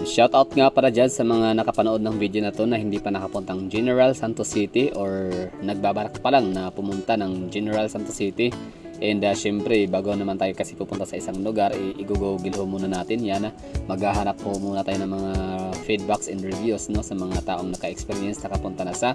Shoutout nga para dyan sa mga nakapanood ng video na to na hindi pa nakapuntang General Santos City or nagbabarak pa lang na pumunta ng General Santos City. And syempre, bago naman tayo kasi pupunta sa isang lugar, i-google ho muna natin yan. Maghahanap ho muna tayo ng mga feedbacks and reviews, no, sa mga taong naka-experience, nakapunta na sa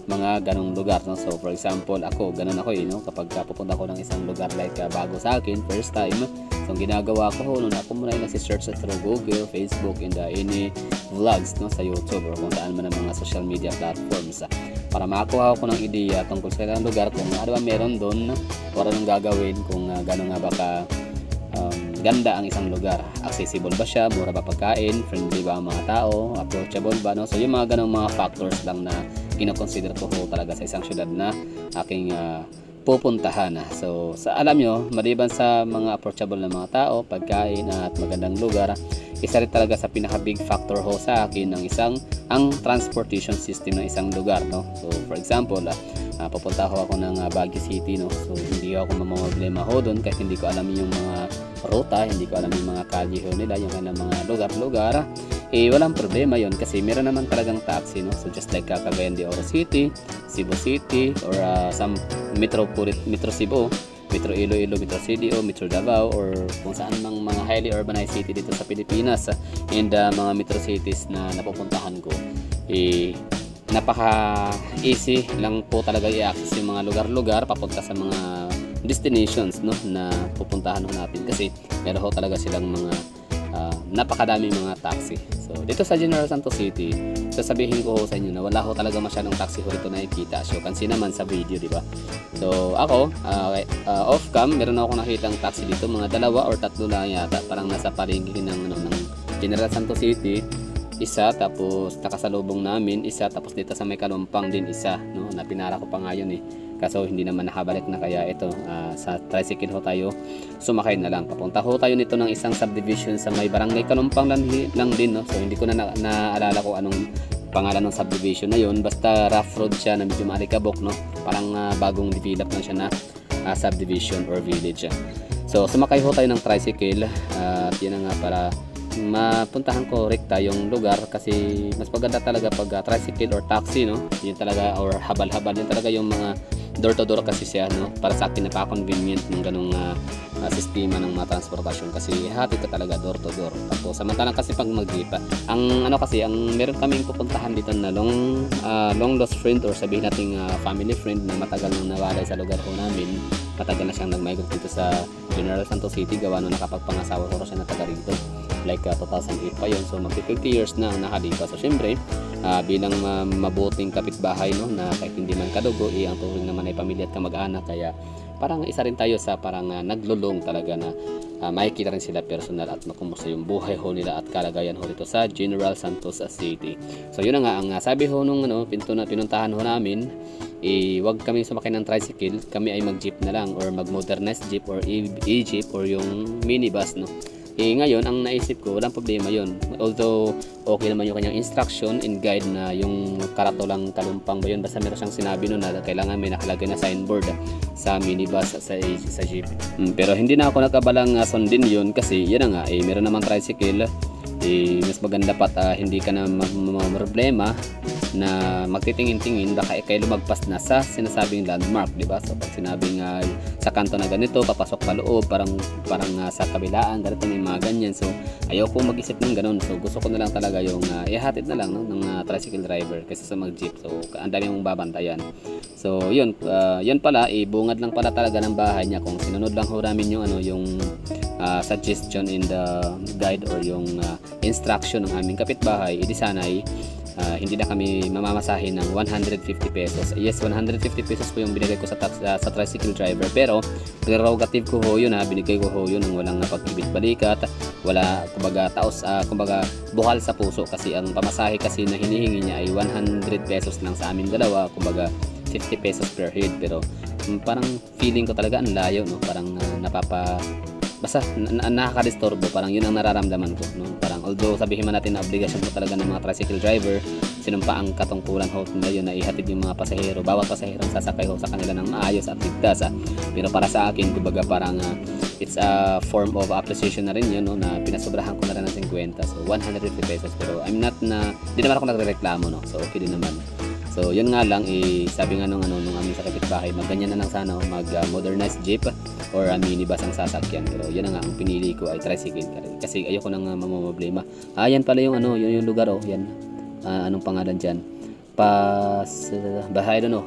mga ganong lugar, no. So for example, ako, ganun ako no, kapag pupunta ko ng isang lugar like bago sa akin, first time, so ang ginagawa ko ho, noon ako muna yung nagsisearch through Google, Facebook, and any vlogs, no, sa YouTube or kung saan man ang mga social media platforms, para makakuha ko ng ideya tungkol sa isang lugar, kung ano ba meron doon or anong gagawin, kung gano'n nga ba ka ganda ang isang lugar, accessible ba siya, mura ba pagkain, friendly ba ang mga tao, approachable ba, no? So yung mga ganong mga factors lang na kinoconsider ko ho talaga sa isang syudad na aking pupuntahan. So alam nyo, maliban sa mga approachable na mga tao, pagkain at magandang lugar, isa rin talaga sa pinaka big factor ho sa akin ang transportation system ng isang lugar, no. So for example, pupunta ho ako ng Baguio City, no. So hindi ako mamamroblema ho doon kahit hindi ko alam yung mga ruta, hindi ko alam yung mga kalye ho nila, yung kanilang mga lugar-lugar. Walang problema yon kasi meron naman talagang taxi, no. So just like Cagayan de Oro City, Cebu City, or some Metro Cebu, Metro Iloilo, Metro CDO, Metro Davao, or kung saan mang mga highly urbanized city dito sa Pilipinas, and mga metro cities na napupuntahan ko, napaka easy lang po talaga i-access yung mga lugar-lugar papunta sa mga destinations, no, na pupuntahan natin kasi meron ho talaga silang mga napakadaming mga taxi. So dito sa General Santos City, sasabihin ko ho sa inyo na wala ho talaga masyadong taxi ho dito nakikita. So kansi naman sa video, di ba? So ako, off cam, meron ako nakitang taxi dito, mga 2 or 3 lang yata, parang nasa palengke ng General Santos City, isa, tapos nakasalubong namin isa, tapos dito sa may Kalumpang din isa, no, na pinara ko pa ngayon kaso hindi naman nakabalik na, kaya ito sa tricycle ho tayo sumakay na lang. Papunta ho tayo nito ng isang subdivision sa may barangay Kalumpang lang din, no. So hindi ko na naalala ko anong pangalan ng subdivision na yun, basta rough road siya na medyo malikabok, no, parang bagong develop na siya na subdivision or village. So sumakay ho tayo ng tricycle at yun nga para mapuntahan ko rekta yung lugar, kasi mas maganda talaga pag tricycle or taxi, no, yun talaga, or habal-habal, yun talaga yung mga door to door kasi siya, no, para sa akin napaka-convenient ng ganung sistema ng mga transportasyon, kasi hatid ka talaga door to door. Tapos samantalang kasi pag mag-jeep, ang meron kaming pupuntahan dito na long lost friend, or sabihin nating family friend na matagal nang nawalay sa lugar ko namin, matagal na siyang nag-migrate dito sa General Santos City, gawa nung nakapagpangasawa ko siya na taga rito, like 2008 pa yun. So magti 20 years na nakalipas. So syempre bilang mabuting kapitbahay, no, na kahit hindi man kadugo, ang turing naman ay pamilya at kamag-anak, kaya parang isa rin tayo sa parang naglulong talaga na makikita rin sila personal at makumusta yung buhay ho nila at kalagayan ho dito sa General Santos City. So yun na nga ang sabi ho nung pinuntahan ho namin, wag kami sumakay ng tricycle, kami ay mag-jeep na lang, or mag-modernized jeep or e-jeep or yung minibus, no. Ngayon ang naisip ko, walang problema yon, although okay naman yung kanyang instruction and guide na yung Karatolang Kalumpang ba yun, basta meron siyang sinabi nun na kailangan may nakalagay na signboard sa minibus sa jeep. Pero hindi na ako nakabalang sundin yun, kasi yun na nga, meron namang tricycle, mas maganda pat hindi ka na problema na magtitingin-tingin baka kayo lumagpas na sa sinasabing landmark, di ba? So pag sinabing sa kanto na ganito, papasok pa loob, parang sa kabilaan ganito, may mga ganyan. So ayaw ko mag-isip ng ganun. So gusto ko na lang talaga yung ihatid na lang, no, ng tricycle driver kaysa sa mag-jeep. So ang dami mong babantayan. So yun pala, bungad lang pala talaga ng bahay niya kung sinunod lang ho namin yung suggestion in the guide or yung instruction ng aming kapitbahay, edi sanay hindi na kami mamamasahin ng 150 pesos. Yes, 150 pesos po yung binigay ko sa tricycle driver, pero prerogative ko ho yun, binigay ko ho yun ng walang pag-ibig balikat, wala kumbaga buhal sa puso, kasi ang pamasahe kasi na hinihingi niya ay 100 pesos lang sa amin dalawa, kumbaga 50 pesos per head. Pero parang feeling ko talaga ang layo, no, parang basta nakaka-disturbo, parang yun ang nararamdaman ko, no, parang Although sabihin man natin na obligasyon po talaga ng mga tricycle driver, sinumpa ang katungkulan ho na yun na ihatid yung mga pasahero, bawat pasahero sasakay ho sa kanila ng maayos at ligtas. Pero para sa akin, kumbaga parang it's a form of appreciation na rin yun, no, na pinasobrahan ko na rin ng 50, so 150 pesos. Pero I'm not na, di naman ako nagrereklamo, no, so okay din naman. So yun nga lang, sabi nga nung aming sa kapitbahay, magganyan na lang sana, mag-modernized jeep or minibus ang sasakyan. Pero yun na nga, ang pinili ko ay tricycle kasi ayoko nang mamamblema. Yan pala yung yun yung lugar, yan. Anong pangalan dyan? I don't know.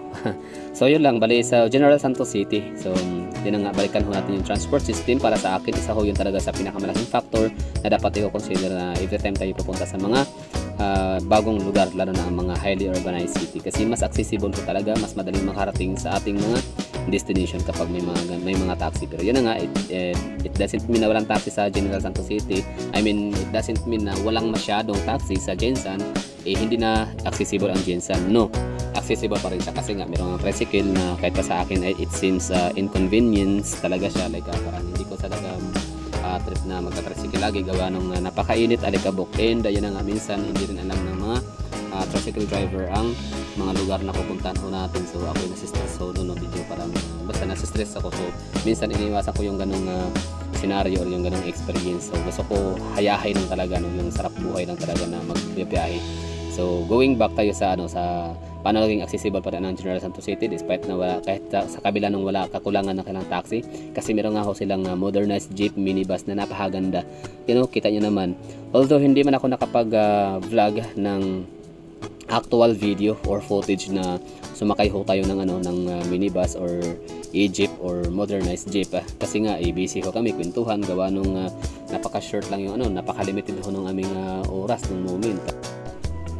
So yun lang, bali sa General Santos City. So yun na nga, balikan ho natin yung transport system. Para sa akin, isa ho yun talaga sa pinakamalaking factor na dapat i-consider na every time tayo pupunta sa mga bagong lugar, lalo na ang mga highly urbanized city, kasi mas accessible po talaga, mas madaling makarating sa ating mga destination kapag may mga taxi. Pero yun na nga, it doesn't mean na walang taxi sa General Santos City. I mean, it doesn't mean na walang masyadong taxi sa Gensan, hindi na accessible ang Gensan. No, accessible pa rin siya kasi nga mayroong tricycle na kahit pa sa akin it seems inconvenience talaga siya, like parang hindi ko talaga trip na magka-tricycle lagi gawa nung napakainit, alikabok, and yun na nga, minsan hindi rin alam ng mga tricycle driver ang mga lugar na pupuntahan ko natin. So ako yung nasistress, so no video, parang basta nasistress ako, so minsan iniwasan ko yung ganong scenario or yung ganong experience. So gusto ko hayahay lang talaga, no, yung sarap buhay lang talaga na magbiyahe. So going back tayo sa paano naging accessible pa rin ang General Santos City despite na wala, kahit sa kabila ng wala kakulangan ng kailang taxi, kasi meron nga ho silang modernized jeep minibus na napakaganda. Kita nyo naman, although hindi man ako nakapag vlog ng actual video or footage na sumakay ho tayo ng minibus or e-jeep or modernized jeep, kasi nga busy ko kami kwentuhan gawa nung napaka short lang yung napaka-limited ho ng aming oras ng moment.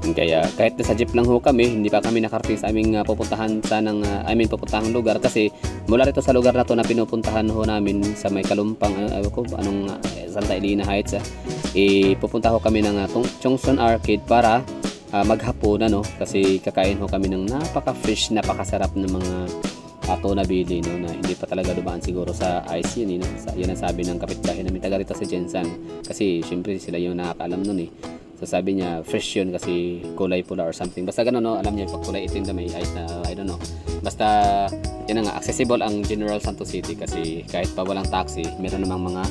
Kaya kahit sa jeep lang ho kami, hindi pa kami nakarating sa aming pupuntahan pupuntahang lugar, kasi mula rito sa lugar na to na pinupuntahan ho namin sa may Kalumpang, Santa Elena Heights, pupunta ho kami ng Chongson Arcade para maghapunan, kasi kakain ho kami ng napaka-fresh, napakasarap ng mga tuna bili, na hindi pa talaga dumaan siguro sa ice yun, yun ang sabi ng kapitbahay namin taga rito sa Gensan, kasi syempre sila yung nakakaalam nun. So sabi niya fresh yun kasi kulay pula or something, basta gano'n, alam niya pag kulay itim na may ice na, I don't know, basta yan nga, accessible ang General Santos City kasi kahit pa walang taxi, meron namang mga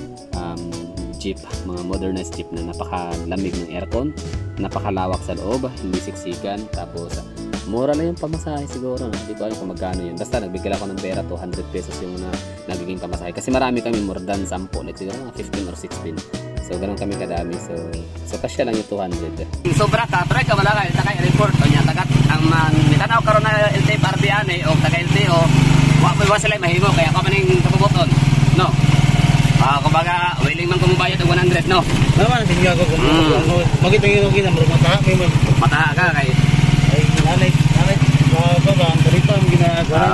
jeep, mga modernized jeep na napakalamig ng aircon, napakalawak sa loob, hindi siksikan, tapos mura lang yung pamasahe siguro, hindi ko alam kung magkano yun, basta nagbigay ako ng pera, 200 pesos yung nagiging pamasahe, kasi marami kami, more than 10, like siguro mga 15 or 16. So ganun kami kadami, so kasya lang yung 200. Sobra ka, try ka malakay, takay report o niya, tagat ang mitanaw karon na LTO RBA o taga LTO, wa sila mahimo, kaya ka maning kapubuton, no? Kumbaga, willing man kumubayad ng 100, no? Naman, sige ako kung makita yung ginamro, mataha ka kay nanay, baba, ang balita ang ginagawa.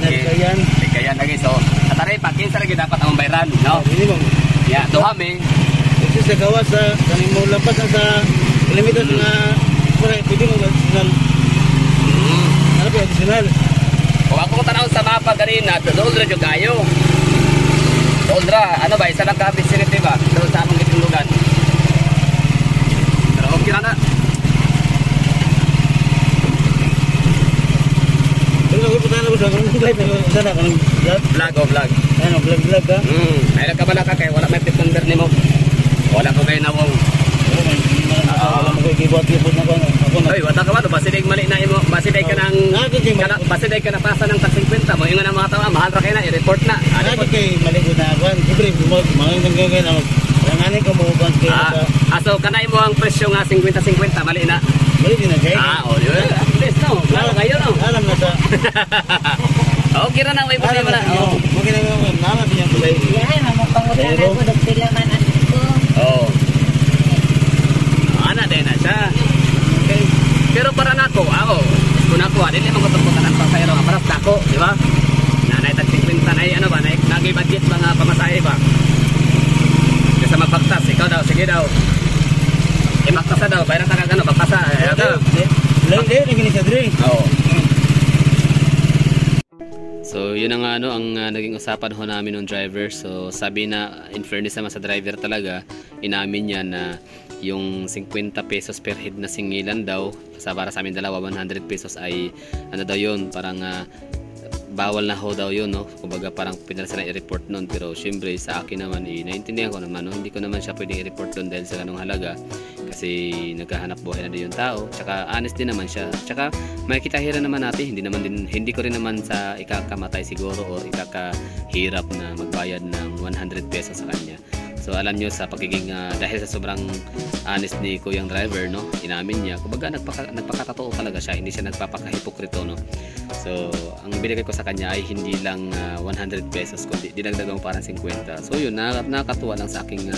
Okay. Kayan lagi, so atari, pakinsa lagi dapat ang bayran, no? Hindi mo. Yeah, duhami. Kasi sa gawas, kanin mo lapas sa kilamitas na pwede mo additional. Ano ba additional? Kung ako tanaw sa mapa ganina, doon radyo kayo. Doon ano ba, isa lang ka vicinity ba? Doon sa among gitulugan. Pero okay na. Pero ako punta na ko sa live na sana kanang vlog. Ano, vlog ka? Mayroon ka bala ka kay wala may tip number nimo. Wala ko kay nawong. Wala mo koy gibot na ko. Oy, wata ka ba? Basiday mali na imo. Basiday ka nang basiday ka na pasa ng 50 mo. Ingon ang mga tawa, mahal ra kay na i-report na. Ano kay maligod na ako? Siyempre, mga nanggagay na langani ka mo bang kaya sa... So kanay mo ang presyo nga 50-50, mali na. Mali din na kay? Yun. Please, no. Lalo kayo, no? Alam na sa... Okay ra na, may buti mo na. Okay na mo, naman din yung kulay. Yan, mamapangutang ako, dagpila man ang ko. Ana din na siya. Okay. Pero para nako, kung ako, dili mo kutuputan ang pasayro, para tako, di ba? Nanay tag 50 na ano ba, nag-budget ba nga pamasahe ba? Kasi magbaktas, ikaw daw, sige daw. Magbaktas daw, bayaran ka kagano, bagkasa. Lang din, naging isa dre. So yun ang ang naging usapan ho namin ng driver. So sabi na, in fairness naman sa driver talaga, inamin niya na yung 50 pesos per head na singilan daw para sa amin dalawa 100 pesos ay ano daw yun, parang bawal na ho daw yun, no? Kumbaga parang pinala sila i-report nun, pero syempre sa akin naman naiintindihan ko naman, no? Hindi ko naman siya pwedeng i-report doon dahil sa ganung halaga kasi naghahanap buhay na din yung tao, tsaka honest din naman siya, tsaka makikita hira naman natin, hindi ko rin naman sa ikakamatay siguro o ikakahirap na magbayad ng 100 pesos sa kanya. So alam nyo sa pagiging dahil sa sobrang honest ni Kuyang Driver, no, inamin niya, kumbaga nagpakatotoo talaga siya, hindi siya nagpapakahipokrito, no. So ang binigay ko sa kanya ay hindi lang 100 pesos kundi dinagdagan parang 50. So yun, nakakatuwa lang sa aking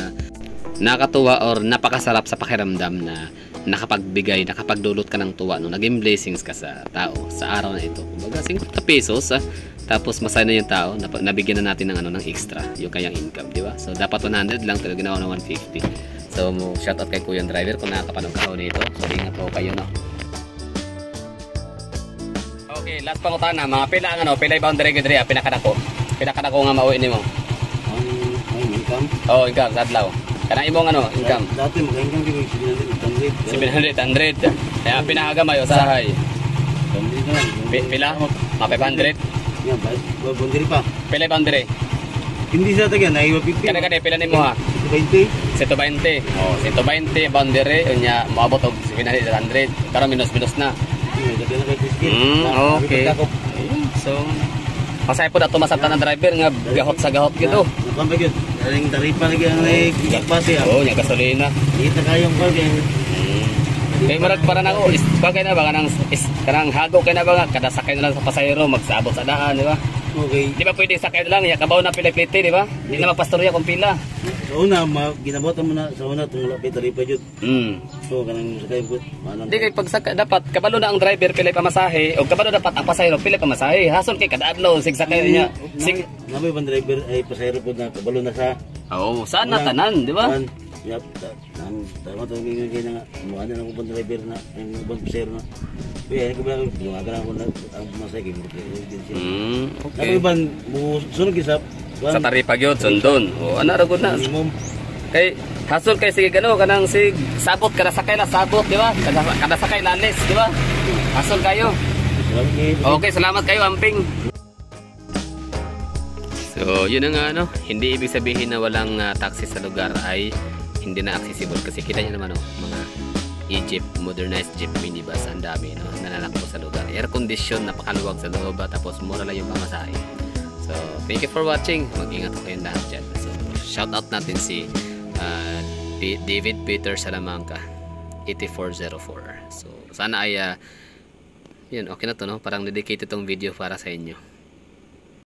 nakakatuwa or napakasarap sa pakiramdam na nakapagbigay, nakapagdulot ka ng tuwa, no, naging blessings ka sa tao sa araw na ito. Kumbaga 50 pesos tapos masaya na yung tao, nabigyan na natin ng ng extra, yung kanyang income, di ba? So dapat 100 lang, pero ginawa na 150. So shout out kay Kuyang Driver kung nakakapanood ka nito. So ingat po kayo, no. Okay, last pangutan na, mga pila ang pila boundary gud diri, pinakadako nga mauwi nimo. Ang income. Oh, income adlaw. Kana imong income. Dati mag-income kami 700. Kaya pinahagamay usahay. Pila? Mga 500. Yan, boundary pa. Pila boundary? Hindi sa tagyan, naiwa 50. Kada pila nimo ha? 20. 120. Oh, 120 boundary unya moabot og 700. Karon minus na. Okay. So, pasay po dato masabtan ng driver nga gahot sa gahot gito. Napambay gyud. Aling taripa lagi ang nagpasi. Oh, nya gasolina. Kita kayong bagay. Kay marag para nako is bagay na ba kanang hago kay na ba kada sakay na lang sa pasahero magsabot sa daan, di ba? Okay. Di ba pwede sakay na lang ya kabaw na pila-plite, di ba? Di na mapastorya kung pila. Sa una ginabot mo na sa una tungod pay taripa jud. So kanang sakay ko. Di kay pagsaka dapat kabalo na ang driver pila pamasahe o kabalo dapat ang pasahero pila pamasahe. Hason kay kada adlaw sigsakay niya. Namoy ban driver ay pasahero pud na kabalo na sa. Oo, saan na tanan, di ba? Yap, tama to ngin kay nga mo ana nang ban driver na ang ban pasahero na. Kaya ko ba gumaga na ang pamasahe kay Okay. Namoy ban mo sunod kisap Sa taripa gyud sundon. O ana ra gud na. minimum. Kay hason kay sige kanang sig sabot kada sakay na sabot, di ba? Kada sakay lalis, di ba? Hason kayo. Okay, salamat kayo Amping. So, yun na nga hindi ibig sabihin na walang taxi sa lugar ay hindi na accessible kasi kita niyo naman mga e-jeep, modernized jeep minibus, ang dami nananakbo sa lugar. Air condition, napakaluwag sa loob tapos mura lang yung pamasahe. So, thank you for watching. Mag-ingat po kayong lahat dyan. So, shout out natin si David Peter Salamanca 8404. So, sana ay yun, okay na to, no? Parang dedicated tong video para sa inyo.